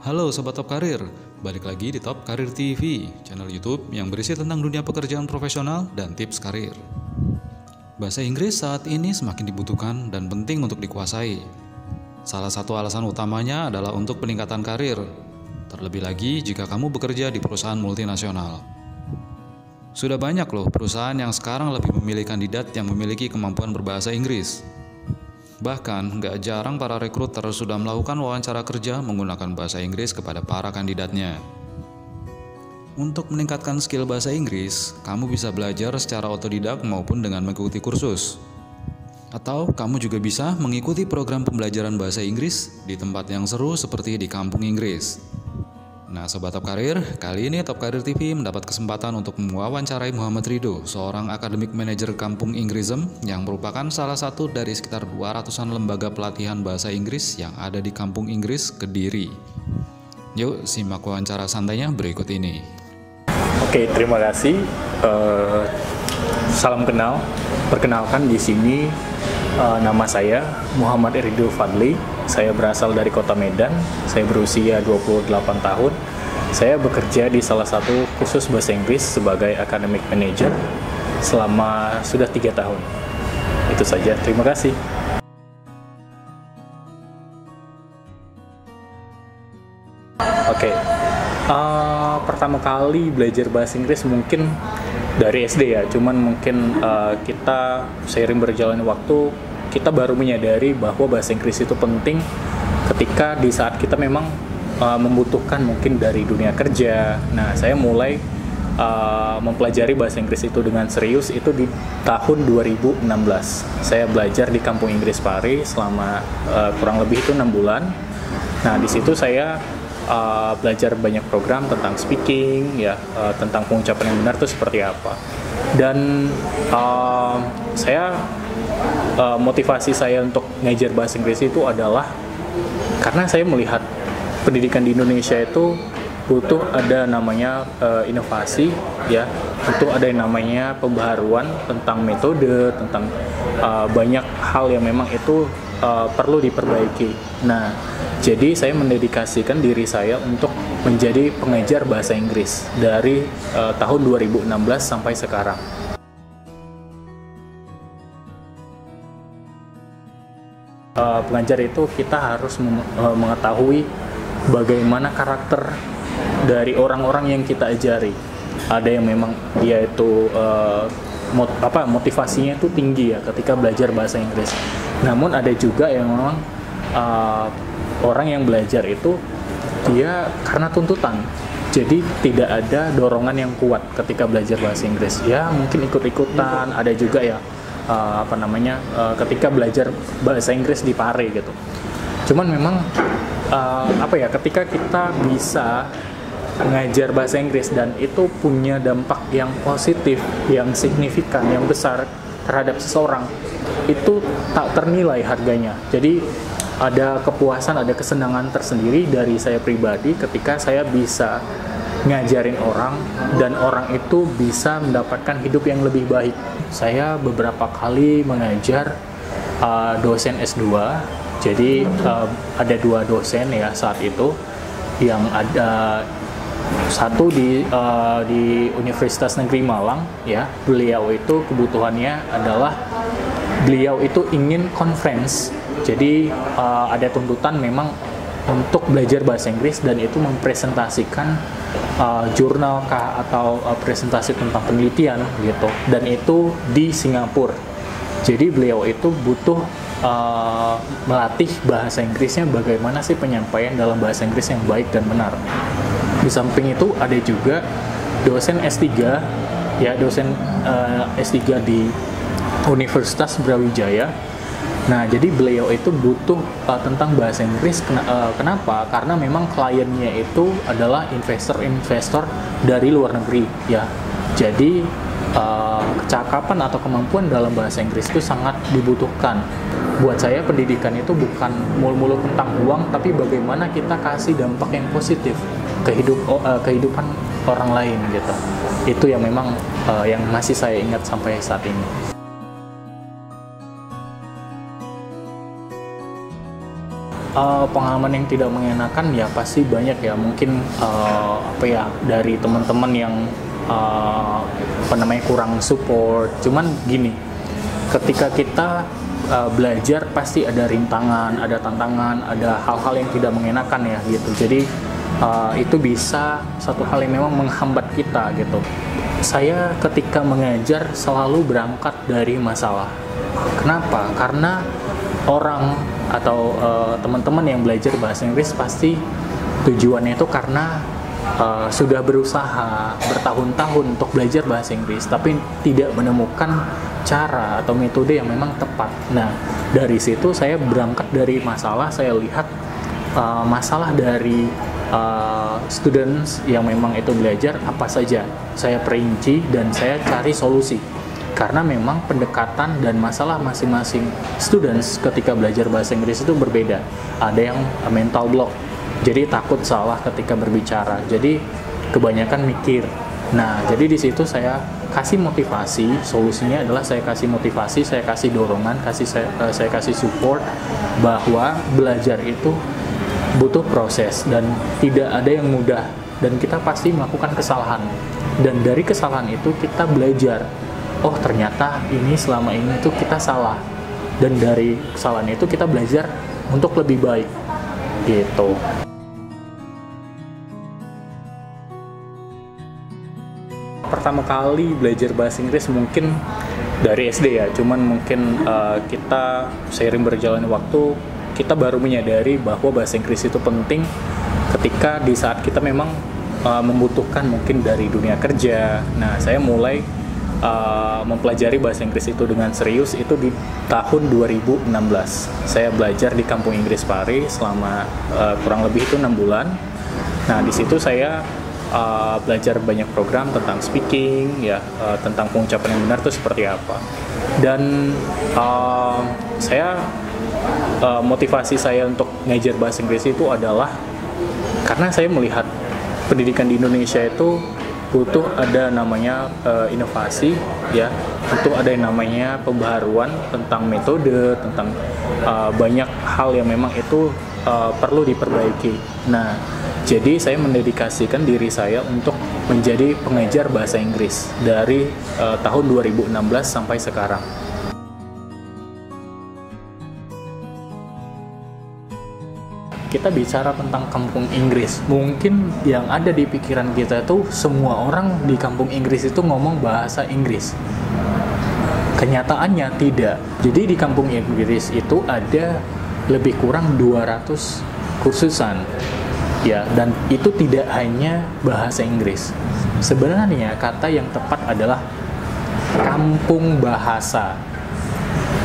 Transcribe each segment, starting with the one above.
Halo Sobat Top Karir, balik lagi di Top Karir TV, channel YouTube yang berisi tentang dunia pekerjaan profesional dan tips karir. Bahasa Inggris saat ini semakin dibutuhkan dan penting untuk dikuasai. Salah satu alasan utamanya adalah untuk peningkatan karir, terlebih lagi jika kamu bekerja di perusahaan multinasional. Sudah banyak loh perusahaan yang sekarang lebih memilih kandidat yang memiliki kemampuan berbahasa Inggris. Bahkan, nggak jarang para rekruter sudah melakukan wawancara kerja menggunakan bahasa Inggris kepada para kandidatnya. Untuk meningkatkan skill bahasa Inggris, kamu bisa belajar secara otodidak maupun dengan mengikuti kursus. Atau kamu juga bisa mengikuti program pembelajaran bahasa Inggris di tempat yang seru seperti di Kampung Inggris. Nah, Sobat Top Karir, kali ini Top Karir TV mendapat kesempatan untuk mewawancarai Muhammad Ridho, seorang akademik manajer Kampung Inggrism yang merupakan salah satu dari sekitar 200-an lembaga pelatihan bahasa Inggris yang ada di Kampung Inggris, Kediri. Yuk, simak wawancara santainya berikut ini. Oke, terima kasih. Salam kenal. Perkenalkan di sini nama saya Muhammad Ridho Fadli. Saya berasal dari Kota Medan. Saya berusia 28 tahun. Saya bekerja di salah satu kursus bahasa Inggris sebagai academic manager selama sudah 3 tahun. Itu saja. Terima kasih. Oke. Pertama kali belajar bahasa Inggris mungkin dari SD ya. Cuman mungkin kita seiring berjalannya waktu kita baru menyadari bahwa bahasa Inggris itu penting ketika di saat kita memang membutuhkan mungkin dari dunia kerja. Nah, saya mulai mempelajari bahasa Inggris itu dengan serius itu di tahun 2016. Saya belajar di Kampung Inggris Pari selama kurang lebih itu 6 bulan. Nah, di situ saya belajar banyak program tentang speaking, ya, tentang pengucapan yang benar itu seperti apa. Dan saya motivasi saya untuk ngajar bahasa Inggris itu adalah karena saya melihat pendidikan di Indonesia itu butuh ada namanya inovasi, ya, butuh ada yang namanya pembaharuan tentang metode, tentang banyak hal yang memang itu perlu diperbaiki. Nah, jadi saya mendedikasikan diri saya untuk menjadi pengajar bahasa Inggris dari tahun 2016 sampai sekarang. Pengajar itu kita harus mengetahui bagaimana karakter dari orang-orang yang kita ajari. Ada yang memang dia itu motivasinya itu tinggi ya ketika belajar bahasa Inggris. Namun ada juga yang memang orang yang belajar itu dia karena tuntutan. Jadi tidak ada dorongan yang kuat ketika belajar bahasa Inggris. Ya mungkin ikut-ikutan, ada juga ya ketika belajar bahasa Inggris di Pare gitu. Cuman memang ketika kita bisa mengajar bahasa Inggris dan itu punya dampak yang positif, yang signifikan, yang besar terhadap seseorang, itu tak ternilai harganya. Jadi ada kepuasan, ada kesenangan tersendiri dari saya pribadi ketika saya bisa ngajarin orang dan orang itu bisa mendapatkan hidup yang lebih baik. Saya beberapa kali mengajar dosen S2. Jadi ada 2 dosen ya saat itu, yang ada satu di Universitas Negeri Malang ya. Beliau itu kebutuhannya adalah beliau itu ingin conference. Jadi ada tuntutan memang untuk belajar bahasa Inggris dan itu mempresentasikan jurnal kah atau presentasi tentang penelitian gitu, dan itu di Singapura. Jadi beliau itu butuh melatih bahasa Inggrisnya, bagaimana sih penyampaian dalam bahasa Inggris yang baik dan benar. Di samping itu ada juga dosen S3 ya, dosen S3 di Universitas Brawijaya. Nah, jadi beliau itu butuh tentang bahasa Inggris. Kenapa? Karena memang kliennya itu adalah investor-investor dari luar negeri, ya. Jadi kecakapan atau kemampuan dalam bahasa Inggris itu sangat dibutuhkan. Buat saya pendidikan itu bukan mulu-mulu tentang uang, tapi bagaimana kita kasih dampak yang positif kehidupan orang lain gitu. Itu yang memang yang masih saya ingat sampai saat ini. Pengalaman yang tidak mengenakan ya pasti banyak ya, mungkin dari teman-teman yang kurang support. Cuman gini, ketika kita belajar pasti ada rintangan, ada tantangan, ada hal-hal yang tidak mengenakan ya gitu. Jadi itu bisa satu hal yang memang menghambat kita gitu. Saya ketika mengajar selalu berangkat dari masalah. Kenapa? Karena orang atau teman-teman yang belajar bahasa Inggris pasti tujuannya itu karena sudah berusaha bertahun-tahun untuk belajar bahasa Inggris, tapi tidak menemukan cara atau metode yang memang tepat. Nah, dari situ saya berangkat dari masalah, saya lihat masalah dari students yang memang itu belajar apa saja. Saya perinci dan saya cari solusi. Karena memang pendekatan dan masalah masing-masing students ketika belajar bahasa Inggris itu berbeda. Ada yang mental block, jadi takut salah ketika berbicara, jadi kebanyakan mikir. Nah, jadi di situ saya kasih motivasi, solusinya adalah saya kasih motivasi, saya kasih dorongan, saya kasih support bahwa belajar itu butuh proses dan tidak ada yang mudah, dan kita pasti melakukan kesalahan. Dan dari kesalahan itu kita belajar. Oh, ternyata ini selama ini tuh kita salah, dan dari kesalahan itu kita belajar untuk lebih baik gitu. Pertama kali belajar bahasa Inggris mungkin dari SD ya, cuman mungkin kita seiring berjalannya waktu kita baru menyadari bahwa bahasa Inggris itu penting ketika di saat kita memang membutuhkan mungkin dari dunia kerja. Nah, saya mulai mempelajari bahasa Inggris itu dengan serius itu di tahun 2016. Saya belajar di Kampung Inggris Paris selama kurang lebih itu 6 bulan. Nah, di situ saya belajar banyak program tentang speaking ya, tentang pengucapan yang benar itu seperti apa. Dan motivasi saya untuk ngajar bahasa Inggris itu adalah karena saya melihat pendidikan di Indonesia itu butuh ada namanya inovasi ya, butuh ada yang namanya pembaharuan tentang metode, tentang banyak hal yang memang itu perlu diperbaiki. Nah, jadi saya mendedikasikan diri saya untuk menjadi pengajar bahasa Inggris dari tahun 2016 sampai sekarang. Kita bicara tentang kampung Inggris, mungkin yang ada di pikiran kita tuh semua orang di kampung Inggris itu ngomong bahasa Inggris. Kenyataannya tidak. Jadi di kampung Inggris itu ada lebih kurang 200 kursusan ya, dan itu tidak hanya bahasa Inggris. Sebenarnya kata yang tepat adalah kampung bahasa.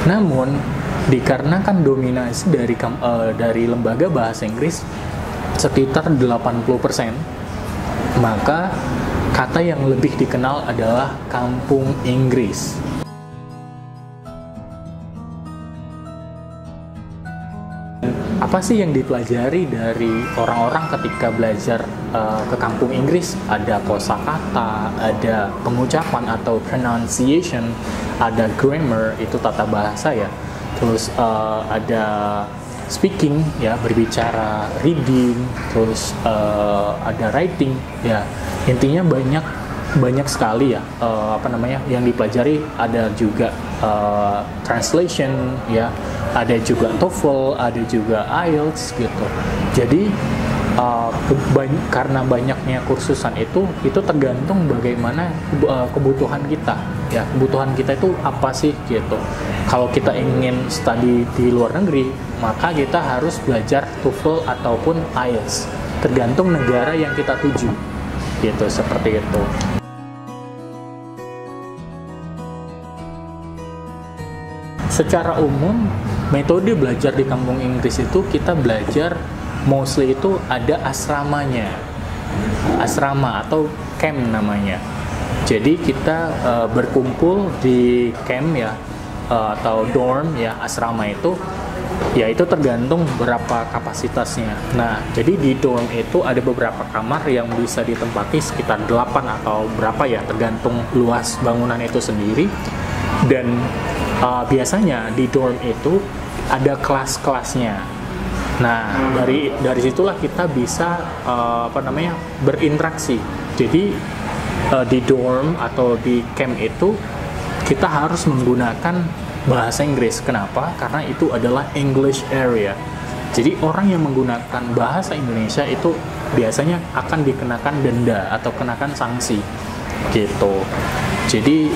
Namun dikarenakan dominasi dari lembaga bahasa Inggris sekitar 80%, maka kata yang lebih dikenal adalah kampung Inggris. Apa sih yang dipelajari dari orang-orang ketika belajar ke kampung Inggris? Ada kosakata, ada pengucapan atau pronunciation, ada grammar, itu tata bahasa ya. Terus ada speaking ya, berbicara, reading, terus ada writing ya. Intinya banyak sekali ya yang dipelajari. Ada juga translation ya, ada juga TOEFL, ada juga IELTS gitu. Jadi karena banyaknya kursusan itu tergantung bagaimana kebutuhan kita ya, kebutuhan kita itu apa sih gitu. Kalau kita ingin studi di luar negeri, maka kita harus belajar TOEFL ataupun IELTS, tergantung negara yang kita tuju gitu, seperti itu. Secara umum metode belajar di kampung Inggris itu kita belajar mostly itu ada asramanya, asrama atau camp namanya. Jadi kita berkumpul di camp ya, atau dorm ya, asrama itu ya, itu tergantung berapa kapasitasnya. Nah, jadi di dorm itu ada beberapa kamar yang bisa ditempati sekitar 8 atau berapa ya, tergantung luas bangunan itu sendiri. Dan biasanya di dorm itu ada kelas-kelasnya. Nah, dari situlah kita bisa berinteraksi. Jadi di dorm atau di camp itu kita harus menggunakan bahasa Inggris. Kenapa? Karena itu adalah English area. Jadi orang yang menggunakan bahasa Indonesia itu biasanya akan dikenakan denda atau kenakan sanksi gitu. Jadi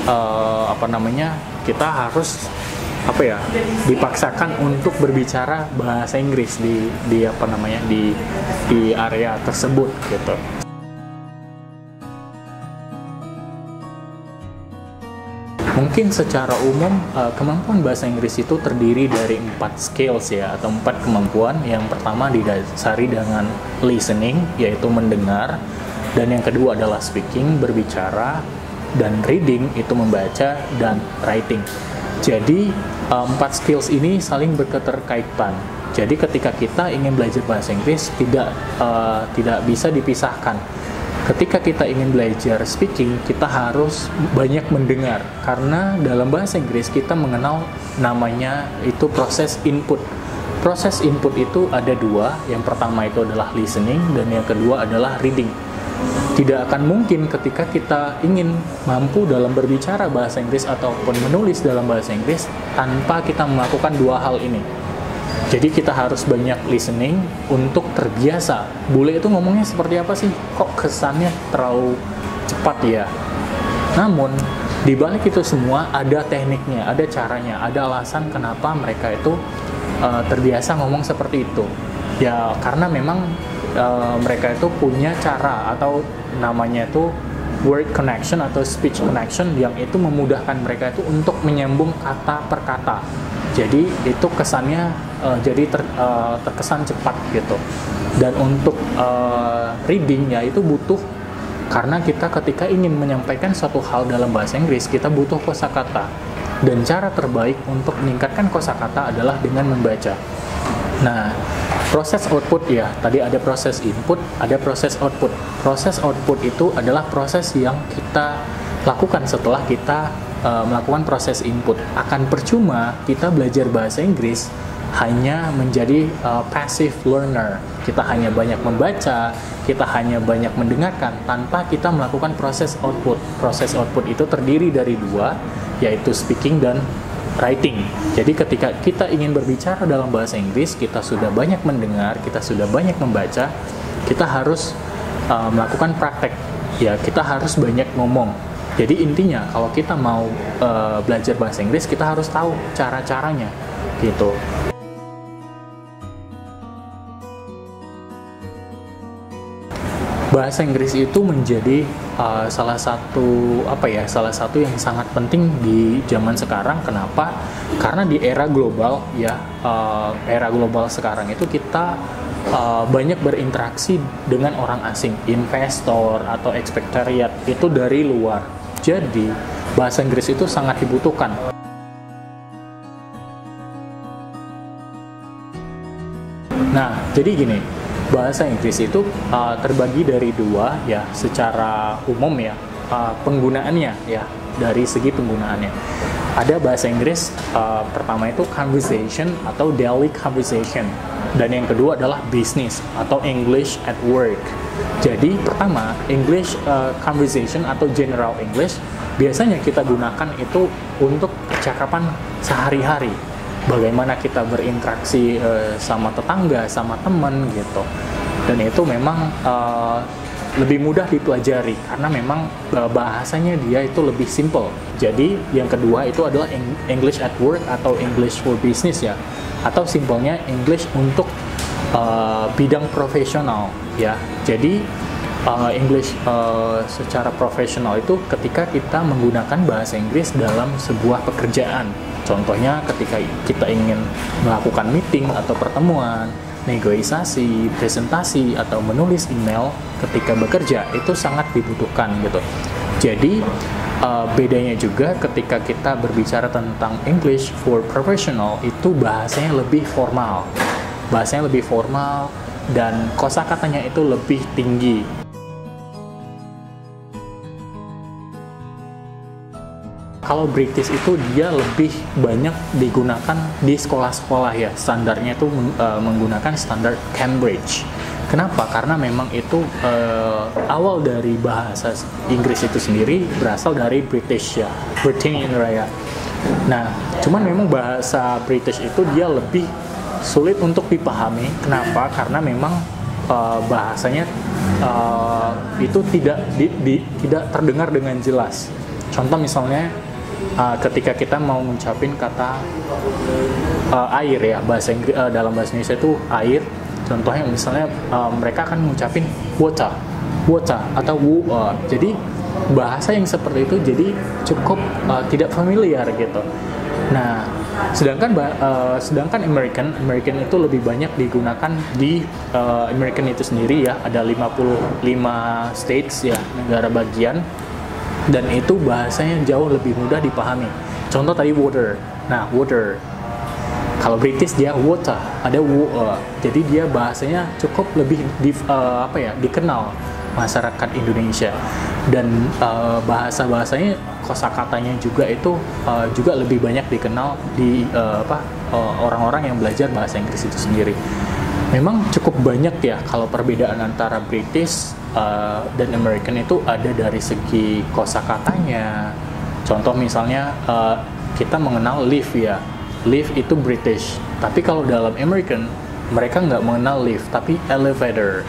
kita harus dipaksakan untuk berbicara bahasa Inggris di area tersebut gitu. Mungkin secara umum kemampuan bahasa Inggris itu terdiri dari 4 skills ya, atau 4 kemampuan. Yang pertama didasari dengan listening, yaitu mendengar, dan yang kedua adalah speaking, berbicara, dan reading, itu membaca, dan writing. Jadi 4 skills ini saling berketerkaitan. Jadi ketika kita ingin belajar bahasa Inggris tidak bisa dipisahkan. Ketika kita ingin belajar speaking, kita harus banyak mendengar, karena dalam bahasa Inggris kita mengenal namanya itu proses input. Proses input itu ada 2, yang pertama itu adalah listening, dan yang kedua adalah reading. Tidak akan mungkin ketika kita ingin mampu dalam berbicara bahasa Inggris ataupun menulis dalam bahasa Inggris tanpa kita melakukan 2 hal ini. Jadi kita harus banyak listening untuk terbiasa. Bule itu ngomongnya seperti apa sih? Kok kesannya terlalu cepat ya? Namun, di balik itu semua ada tekniknya, ada caranya, ada alasan kenapa mereka itu terbiasa ngomong seperti itu. Ya, karena memang mereka itu punya cara atau namanya itu word connection atau speech connection yang itu memudahkan mereka itu untuk menyambung kata per kata. Jadi itu kesannya terkesan cepat gitu. Dan untuk reading ya itu butuh, karena kita ketika ingin menyampaikan suatu hal dalam bahasa Inggris kita butuh kosakata. Dan cara terbaik untuk meningkatkan kosakata adalah dengan membaca. Nah, proses output ya, tadi ada proses input, ada proses output. Proses output itu adalah proses yang kita lakukan setelah kita melakukan proses input. Akan percuma kita belajar bahasa Inggris hanya menjadi passive learner. Kita hanya banyak membaca, kita hanya banyak mendengarkan tanpa kita melakukan proses output. Proses output itu terdiri dari 2, yaitu speaking dan writing. Jadi ketika kita ingin berbicara dalam bahasa Inggris, kita sudah banyak mendengar, kita sudah banyak membaca, kita harus melakukan praktek. Ya, kita harus banyak ngomong. Jadi intinya kalau kita mau belajar bahasa Inggris, kita harus tahu cara-caranya gitu. Bahasa Inggris itu menjadi salah satu yang sangat penting di zaman sekarang. Kenapa? Karena di era global ya, era global sekarang itu kita banyak berinteraksi dengan orang asing, investor atau ekspatriat itu dari luar. Jadi bahasa Inggris itu sangat dibutuhkan. Nah, jadi gini, bahasa Inggris itu terbagi dari 2 ya, secara umum ya, penggunaannya ya, dari segi penggunaannya. Ada bahasa Inggris pertama itu conversation atau daily conversation, dan yang kedua adalah business atau English at work. Jadi pertama, English conversation atau general English biasanya kita gunakan itu untuk percakapan sehari-hari. Bagaimana kita berinteraksi sama tetangga, sama teman gitu. Dan itu memang lebih mudah dipelajari karena memang bahasanya dia itu lebih simple. Jadi yang kedua itu adalah English at work atau English for business ya. Atau simpelnya English untuk bidang profesional ya. Jadi English secara profesional itu ketika kita menggunakan bahasa Inggris dalam sebuah pekerjaan. Contohnya ketika kita ingin melakukan meeting atau pertemuan, negosiasi, presentasi, atau menulis email ketika bekerja, itu sangat dibutuhkan gitu. Jadi bedanya juga ketika kita berbicara tentang English for professional, itu bahasanya lebih formal. Bahasanya lebih formal dan kosakatanya itu lebih tinggi. kalau British itu dia lebih banyak digunakan di sekolah-sekolah ya. Standarnya itu menggunakan standar Cambridge. Kenapa? Karena memang itu awal dari bahasa Inggris itu sendiri berasal dari British ya, Britannia Raya. Nah, cuman memang bahasa British itu dia lebih sulit untuk dipahami. Kenapa? Karena memang bahasanya itu tidak terdengar dengan jelas. Contoh misalnya ketika kita mau ngucapin kata air ya, bahasa Inggris dalam bahasa Indonesia itu air. Contohnya misalnya mereka akan ngucapin water atau water. Jadi bahasa yang seperti itu jadi cukup tidak familiar gitu. Nah, sedangkan American itu lebih banyak digunakan di American itu sendiri ya, ada 55 states ya, negara bagian, dan itu bahasanya jauh lebih mudah dipahami. Contoh tadi water. Nah, water. Kalau British dia water, ada jadi dia bahasanya cukup lebih dikenal masyarakat Indonesia, dan bahasanya kosakatanya juga itu juga lebih banyak dikenal di orang-orang yang belajar bahasa Inggris itu sendiri. Memang cukup banyak ya kalau perbedaan antara British dan American itu ada dari segi kosakatanya. Contoh misalnya kita mengenal lift ya. Lift itu British, tapi kalau dalam American mereka nggak mengenal lift, tapi elevator.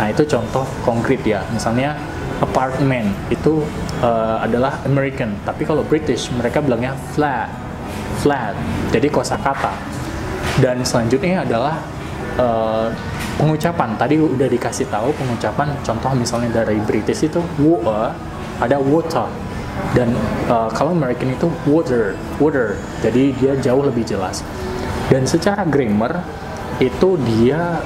Nah, itu contoh konkret ya. Misalnya apartment itu adalah American, tapi kalau British mereka bilangnya flat. Jadi kosakata. Dan selanjutnya adalah pengucapan. Tadi udah dikasih tahu pengucapan. Contoh misalnya dari British itu ada water. Dan kalau American itu water, jadi dia jauh lebih jelas. Dan secara grammar itu dia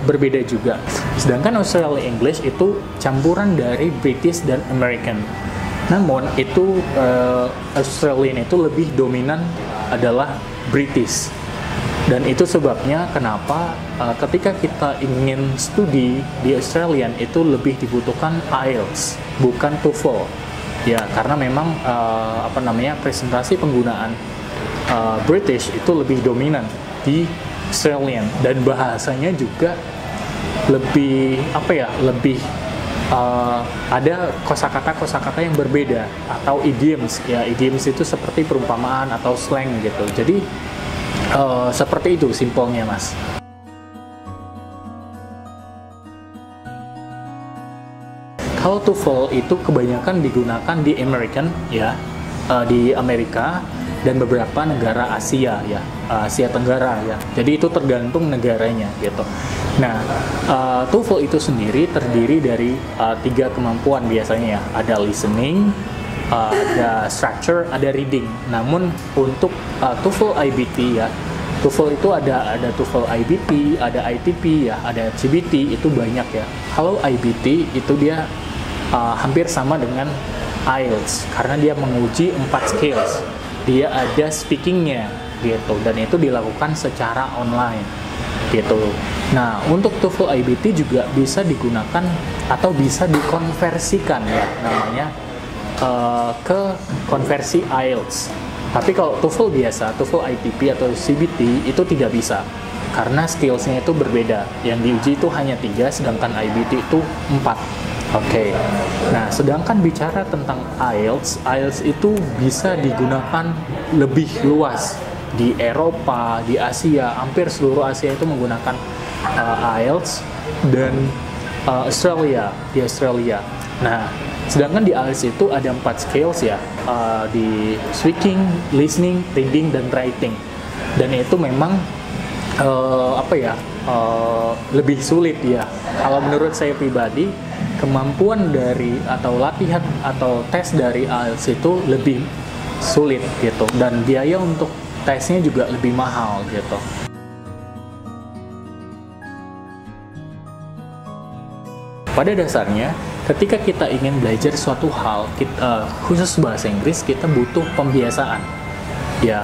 berbeda juga. Sedangkan Australia English itu campuran dari British dan American. Namun itu Australian itu lebih dominan adalah British. Dan itu sebabnya kenapa ketika kita ingin studi di Australian itu lebih dibutuhkan IELTS, bukan TOEFL. Ya, karena memang presentasi penggunaan British itu lebih dominan di Australian, dan bahasanya juga lebih ada kosakata yang berbeda atau idioms. Ya, idioms itu seperti perumpamaan atau slang gitu. Jadi seperti itu simpelnya, Mas. Kalau TOEFL itu kebanyakan digunakan di American ya, di Amerika dan beberapa negara Asia ya, Asia Tenggara ya. Jadi itu tergantung negaranya gitu. Nah, TOEFL itu sendiri terdiri dari 3 kemampuan biasanya ya. Ada listening, ada structure, ada reading. Namun untuk TOEFL IBT ya, TOEFL itu ada TOEFL IBT, ada ITP ya, ada CBT, itu banyak ya. Kalau IBT itu dia hampir sama dengan IELTS karena dia menguji 4 skills. Dia ada speakingnya gitu, dan itu dilakukan secara online gitu. Nah, untuk TOEFL IBT juga bisa digunakan atau bisa dikonversikan ya namanya ke konversi IELTS. Tapi kalau TOEFL biasa, TOEFL ITP atau CBT itu tidak bisa karena skillsnya itu berbeda. Yang diuji itu hanya 3, sedangkan IBT itu 4. Oke. Nah, sedangkan bicara tentang IELTS itu bisa digunakan lebih luas di Eropa, di Asia, hampir seluruh Asia itu menggunakan IELTS, dan di Australia. Nah, sedangkan di IELTS itu ada 4 skills ya, di speaking, listening, reading, dan writing. Dan itu memang lebih sulit ya. Kalau menurut saya pribadi, kemampuan dari atau latihan atau tes dari IELTS itu lebih sulit gitu, dan biaya untuk tesnya juga lebih mahal gitu. Pada dasarnya, ketika kita ingin belajar suatu hal, khusus bahasa Inggris, kita butuh pembiasaan. Ya,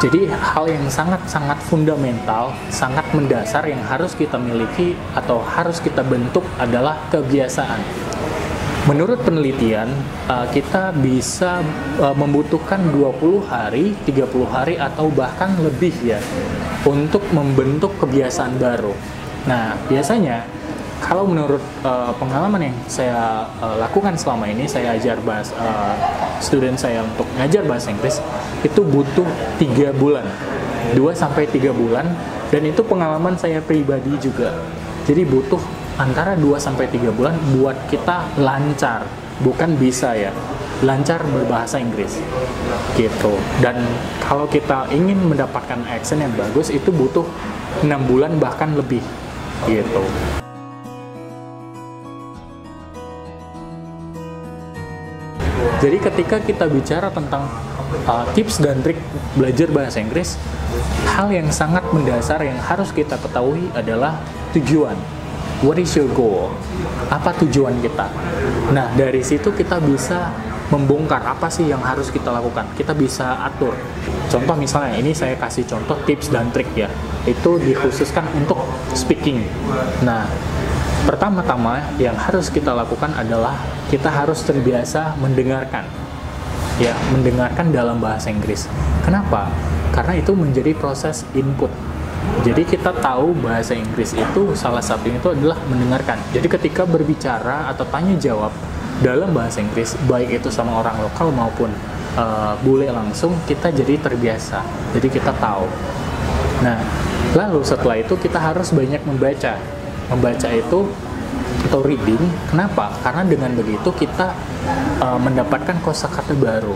jadi hal yang sangat-sangat fundamental, sangat mendasar yang harus kita miliki atau harus kita bentuk adalah kebiasaan. Menurut penelitian, kita bisa membutuhkan 20 hari, 30 hari, atau bahkan lebih ya, untuk membentuk kebiasaan baru. Nah, biasanya, kalau menurut pengalaman yang saya lakukan selama ini, saya ajar student saya untuk ngajar bahasa Inggris, itu butuh 3 bulan, 2-3 bulan, dan itu pengalaman saya pribadi juga. Jadi butuh antara 2-3 bulan buat kita lancar, bukan bisa ya, lancar berbahasa Inggris gitu. Dan kalau kita ingin mendapatkan accent yang bagus, itu butuh 6 bulan bahkan lebih gitu. Jadi ketika kita bicara tentang tips dan trik belajar bahasa Inggris, hal yang sangat mendasar yang harus kita ketahui adalah tujuan. What is your goal? Apa tujuan kita? Nah, dari situ kita bisa membongkar apa sih yang harus kita lakukan. Kita bisa atur. Contoh misalnya, ini saya kasih contoh tips dan trik ya. Itu dikhususkan untuk speaking. Nah, pertama-tama yang harus kita lakukan adalah kita harus terbiasa mendengarkan. Ya, mendengarkan dalam bahasa Inggris. Kenapa? Karena itu menjadi proses input. Jadi kita tahu bahasa Inggris itu salah satunya itu adalah mendengarkan. Jadi ketika berbicara atau tanya jawab dalam bahasa Inggris, baik itu sama orang lokal maupun bule langsung, kita jadi terbiasa. Jadi kita tahu. Nah, lalu setelah itu kita harus banyak membaca. Membaca itu atau reading. Kenapa? Karena dengan begitu kita mendapatkan kosakata baru.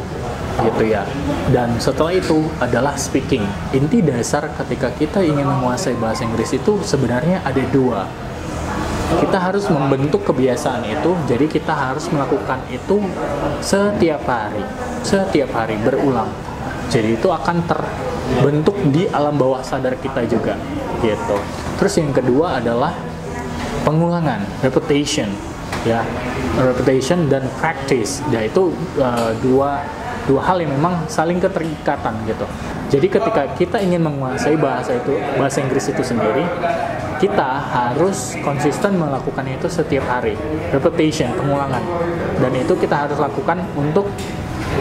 Gitu ya. Dan setelah itu adalah speaking. Inti dasar ketika kita ingin menguasai bahasa Inggris itu sebenarnya ada 2. Kita harus membentuk kebiasaan itu, jadi kita harus melakukan itu setiap hari berulang. Jadi itu akan terbentuk di alam bawah sadar kita juga gitu. Terus yang kedua adalah pengulangan, repetition ya. Repetition dan practice. Ya, itu dua hal yang memang saling keterikatan gitu. Jadi ketika kita ingin menguasai bahasa Inggris itu sendiri, kita harus konsisten melakukan itu setiap hari. Repetition, pengulangan. Dan itu kita harus lakukan untuk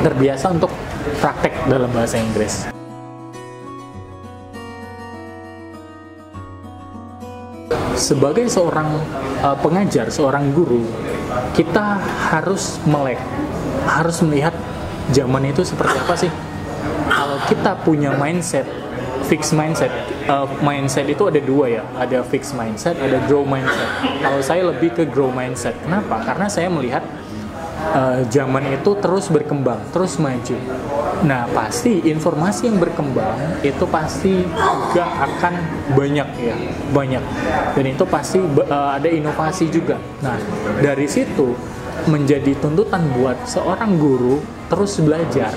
terbiasa untuk praktek dalam bahasa Inggris. Sebagai seorang pengajar, seorang guru, kita harus melek, harus melihat zaman itu seperti apa sih. Kalau kita punya mindset, fixed mindset, mindset itu ada 2 ya, ada fixed mindset, ada grow mindset. Kalau saya lebih ke grow mindset. Kenapa? Karena saya melihat zaman itu terus berkembang, terus maju. Nah, pasti informasi yang berkembang itu pasti juga akan banyak ya, banyak. Dan itu pasti ada inovasi juga. Nah, dari situ menjadi tuntutan buat seorang guru terus belajar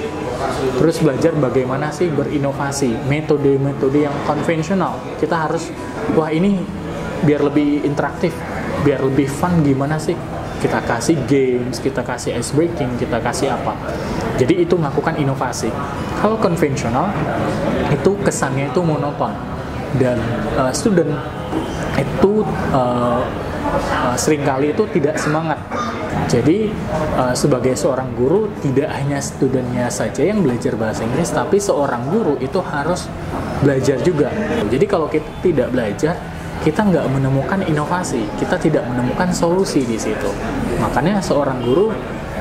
bagaimana sih berinovasi, metode-metode yang konvensional. Kita harus, wah ini biar lebih interaktif, biar lebih fun, gimana sih? Kita kasih games, kita kasih ice breaking, kita kasih apa. Jadi itu melakukan inovasi. Kalau konvensional, itu kesannya itu monoton. Dan student itu seringkali itu tidak semangat. Jadi sebagai seorang guru, tidak hanya studentnya saja yang belajar bahasa Inggris, tapi seorang guru itu harus belajar juga. Jadi kalau kita tidak belajar, kita nggak menemukan inovasi, kita tidak menemukan solusi di situ. Makanya seorang guru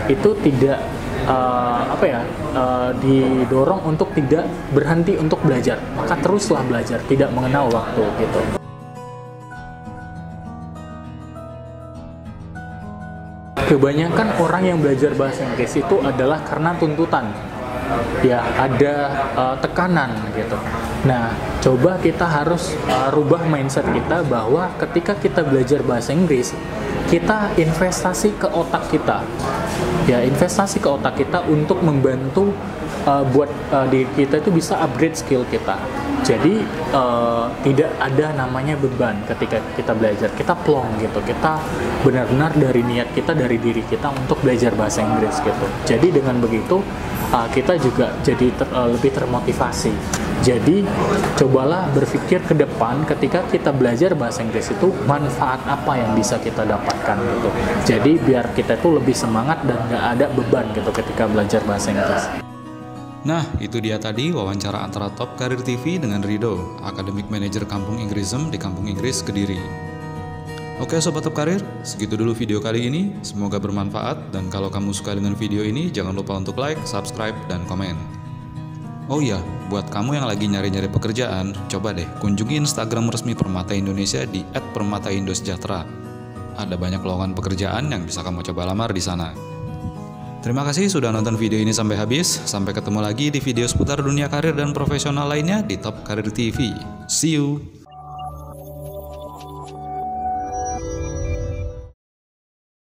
itu tidak didorong untuk tidak berhenti untuk belajar, maka teruslah belajar, tidak mengenal waktu gitu. Kebanyakan orang yang belajar bahasa Inggris itu adalah karena tuntutan, ya ada tekanan gitu. Nah, coba kita harus rubah mindset kita bahwa ketika kita belajar bahasa Inggris, kita investasi ke otak kita, ya investasi ke otak kita untuk membantu buat diri kita itu bisa upgrade skill kita. Jadi tidak ada namanya beban ketika kita belajar, kita plong gitu, kita benar-benar dari niat kita, dari diri kita untuk belajar bahasa Inggris gitu. Jadi dengan begitu kita juga jadi lebih termotivasi. Jadi cobalah berpikir ke depan ketika kita belajar bahasa Inggris itu manfaat apa yang bisa kita dapat. menyenangkan gitu. Jadi biar kita tuh lebih semangat dan nggak ada beban gitu ketika belajar bahasa Inggris. Nah, itu dia tadi wawancara antara Top Karir TV dengan Rido, Academic Manager Kampung Inggrism di Kampung Inggris Kediri. Oke Sobat Top Karir, segitu dulu video kali ini. Semoga bermanfaat, dan kalau kamu suka dengan video ini, jangan lupa untuk like, subscribe, dan komen. Oh iya, buat kamu yang lagi nyari-nyari pekerjaan, coba deh kunjungi Instagram resmi Permata Indonesia di @permataindosejahtera. Ada banyak lowongan pekerjaan yang bisa kamu coba lamar di sana. Terima kasih sudah nonton video ini sampai habis. Sampai ketemu lagi di video seputar dunia karir dan profesional lainnya di Top Karir TV. See you!